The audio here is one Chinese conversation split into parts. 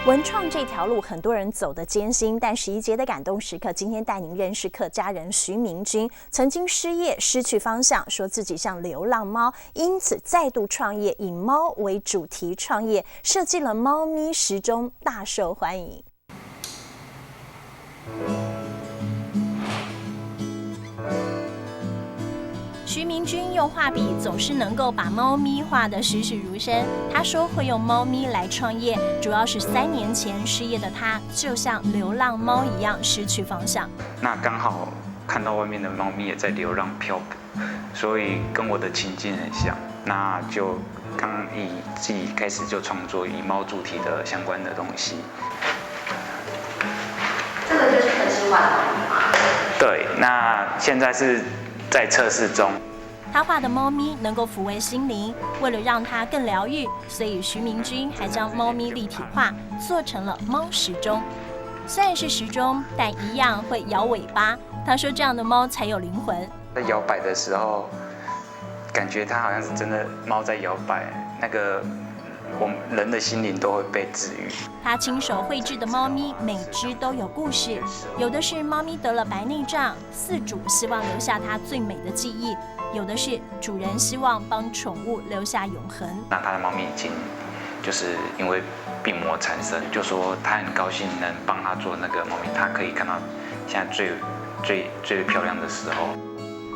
文创这条路，很多人走得艰辛，但11节的感动时刻，今天带您认识客家人徐明君。曾经失业、失去方向，说自己像流浪猫，因此再度创业，以猫为主题创业，设计了猫咪时钟，大受欢迎。徐明君用画笔总是能够把猫咪画得栩栩如生。他说会用猫咪来创业，主要是3年前失业的他，就像流浪猫一样失去方向。那刚好看到外面的猫咪也在流浪漂泊，所以跟我的情境很像。那就刚自己开始就创作以猫主题的相关的东西。这个就是很新版的吗？对，那现在是在测试中。他画的猫咪能够抚慰心灵，为了让它更疗愈，所以徐明君还将猫咪立体化，做成了猫时钟。虽然是时钟，但一样会摇尾巴。他说这样的猫才有灵魂。在摇摆的时候，感觉它好像是真的猫在摇摆，那个我们人的心灵都会被治愈。他亲手绘制的猫咪，每只都有故事。有的是猫咪得了白内障，饲主希望留下它最美的记忆；有的是主人希望帮宠物留下永恒。那他的猫咪已经就是因为病魔产生，就说他很高兴能帮他做那个猫咪，他可以看到现在最漂亮的时候。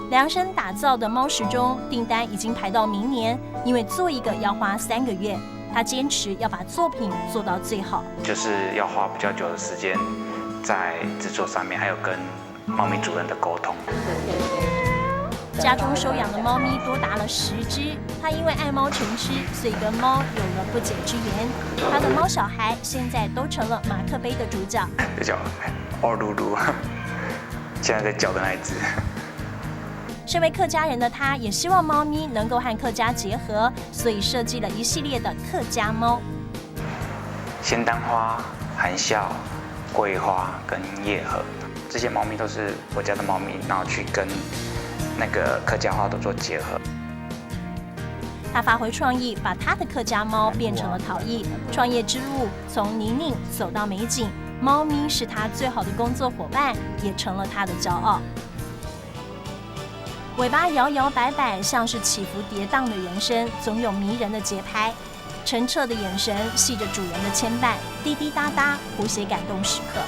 量身打造的猫时钟订单已经排到明年，因为做一个要花3个月。他坚持要把作品做到最好，就是要花比较久的时间在制作上面，还有跟猫咪主人的沟通。家中收养的猫咪多达了10只，他因为爱猫成痴，所以跟猫有了不解之缘。他的猫小孩现在都成了马克杯的主角。这叫欧噜噜，现在在叫的那一只。身为客家人的他，也希望猫咪能够和客家结合，所以设计了一系列的客家猫。仙丹花、含笑、桂花跟叶荷，这些猫咪都是我家的猫咪，然后去跟那个客家话都做结合。他发挥创意，把他的客家猫变成了陶艺。创业之路从泥泞走到美景，猫咪是他最好的工作伙伴，也成了他的骄傲。尾巴摇摇摆摆，像是起伏跌宕的人生，总有迷人的节拍。澄澈的眼神系着主人的牵绊，滴滴答答，谱写感动时刻。